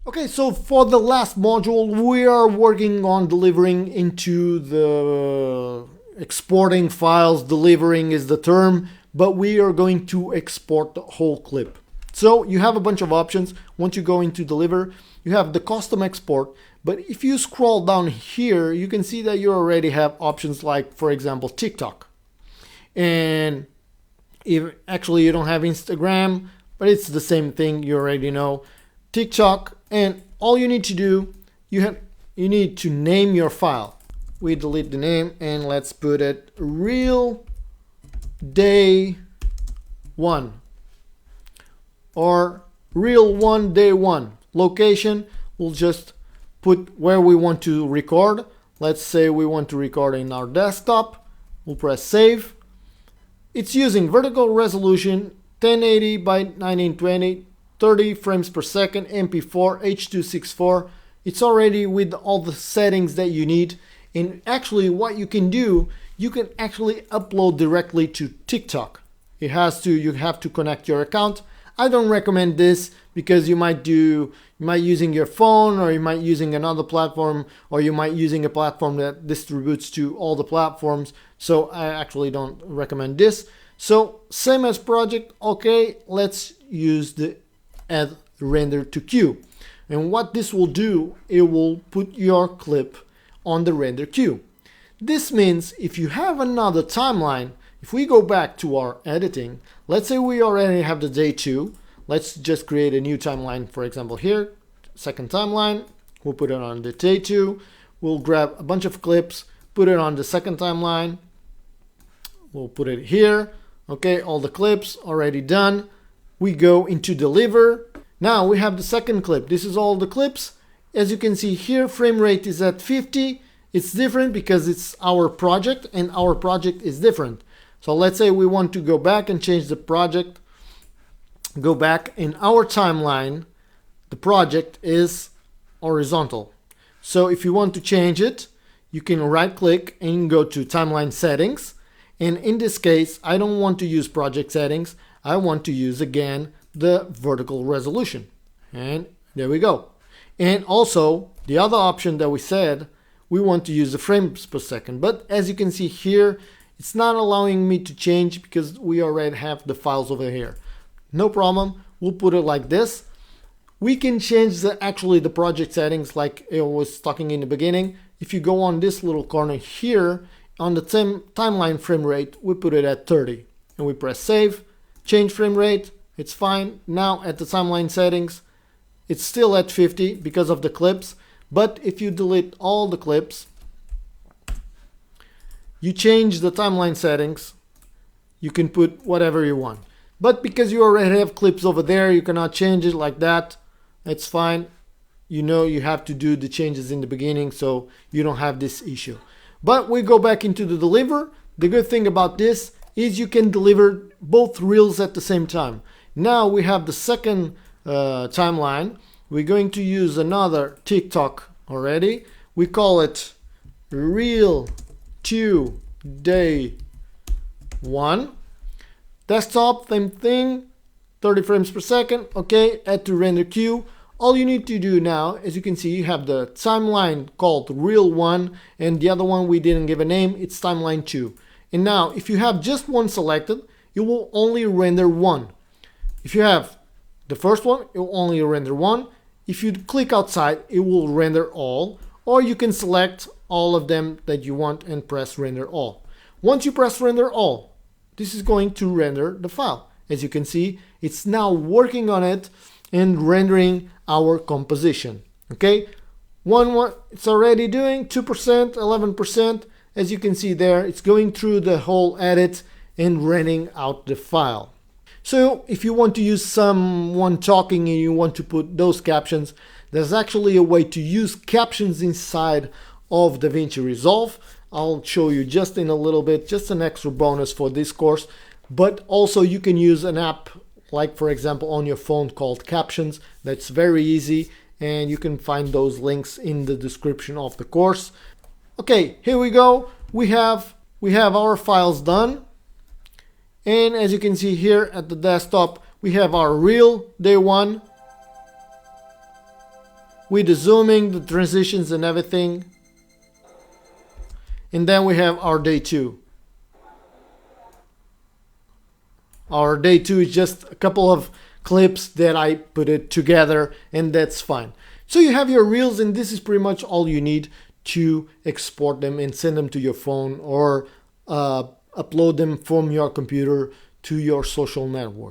Okay, so for the last module, we are working on delivering into the exporting files. Delivering is the term, but we are going to export the whole clip. So you have a bunch of options. Once you go into deliver, you have the custom export. But if you scroll down here, you can see that you already have options like, for example, TikTok. And if actually you don't have Instagram, but it's the same thing, you already know. TikTok, and all you need to do, you need to name your file. We delete the name and let's put it real day 1 or real 1 day 1. Location, we'll just put where we want to record. Let's say we want to record in our desktop. We'll press save. It's using vertical resolution 1080 by 1920, 30 frames per second, MP4, H.264. It's already with all the settings that you need. And actually what you can do, you can actually upload directly to TikTok. You have to connect your account. I don't recommend this because you might using your phone, or you might using another platform, or you might using a platform that distributes to all the platforms. So I actually don't recommend this. So same as project. Okay, let's use the add render to queue. And what this will do, it will put your clip on the render queue. This means if you have another timeline, if we go back to our editing, let's say we already have the day 2, let's just create a new timeline, for example here, second timeline, we'll put it on the day 2, we'll grab a bunch of clips, put it on the second timeline, we'll put it here, okay, all the clips already done. We go into deliver. Now we have the second clip. This is all the clips. As you can see here, frame rate is at 50. It's different because it's our project and our project is different. So let's say we want to go back and change the project. Go back in our timeline. The project is horizontal. So if you want to change it, you can right click and go to timeline settings. And in this case, I don't want to use project settings. I want to use again the vertical resolution. And there we go. And also the other option that we said, we want to use the frames per second. But as you can see here, it's not allowing me to change because we already have the files over here. No problem. We'll put it like this. We can change actually the project settings like I was talking in the beginning. If you go on this little corner here, on the timeline frame rate, we put it at 30. And we press save, change frame rate, it's fine. Now at the timeline settings, it's still at 50 because of the clips. But if you delete all the clips, you change the timeline settings, you can put whatever you want. But because you already have clips over there, you cannot change it like that. It's fine. You know you have to do the changes in the beginning, so you don't have this issue. But we go back into the deliver. The good thing about this is you can deliver both reels at the same time. Now we have the second timeline. We're going to use another TikTok already. We call it Reel 2 Day 1. Desktop, same thing, 30 frames per second. Okay, add to render queue. All you need to do now, as you can see, you have the timeline called Reel 1, and the other one we didn't give a name, it's timeline 2. And now, if you have just one selected, it will only render one. If you have the first one, it will only render one. If you click outside, it will render all, or you can select all of them that you want and press render all. Once you press render all, this is going to render the file. As you can see, it's now working on it and rendering our composition. Okay, one it's already doing 2%, 11%. As you can see there, it's going through the whole edit and rendering out the file. So if you want to use someone talking and you want to put those captions, there's actually a way to use captions inside of DaVinci Resolve. I'll show you just in a little bit, just an extra bonus for this course. But also you can use an app like, for example, on your phone called Captions. That's very easy, and you can find those links in the description of the course. Okay, here we go. We have our files done. And as you can see here at the desktop, we have our Reel Day 1. with the zooming, the transitions and everything. And then we have our day 2. Our day 2 is just a couple of clips that I put it together, and that's fine. So you have your reels, and this is pretty much all you need to export them and send them to your phone, or upload them from your computer to your social network.